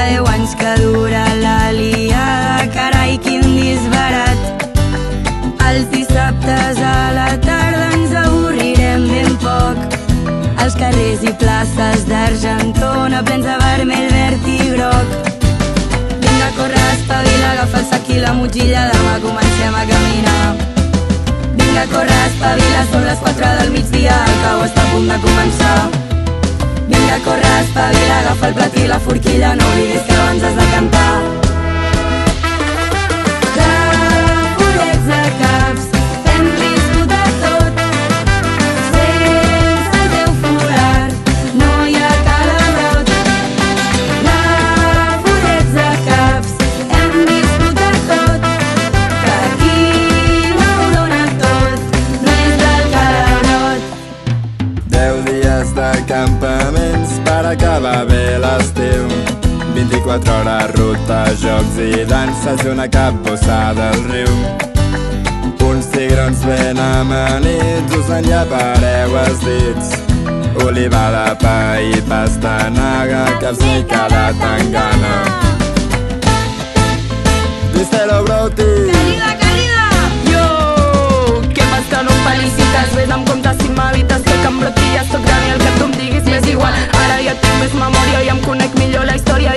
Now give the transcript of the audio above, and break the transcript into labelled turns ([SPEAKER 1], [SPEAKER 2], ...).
[SPEAKER 1] 10 anys que dura l'aliada, carai, quin disbarat. Els dissabtes a la tarda ens avorrirem ben poc. Els carrers i places d'Argentona plens de vermell, verd i groc. Vinga, corre, espavila, agafa el sac i la motxilla, demà comencem a caminar. Vinga, corre, espavila, són les 4 del migdia, el cau està a punt de començar. Vinga, corre, espavila, agafa el plat i la forquilla, no oblidis que abans has de cantar. Tabullets de caps, hem viscut de tot, sense el teu forat no hi ha calabrot. Tabullets de caps, hem viscut de tot, que aquí no ho dona tot, no és del calabrot.
[SPEAKER 2] 10 dies de campaments per acabar bé l'estiu, 24 hores, ruta, jocs i danses i una capbussada al riu. Uns tigrons ben amanits us enllapareu els dits, olivada, pa i pastanaga, caps ni calat en gana. Díselo, broti!
[SPEAKER 3] Yo, què más que no em felicites? Ves amb compte si m'evites, que em broti, ja soc gran i el que tu em diguis m'és igual. Ara ja tinc més memòria i em conec millor la història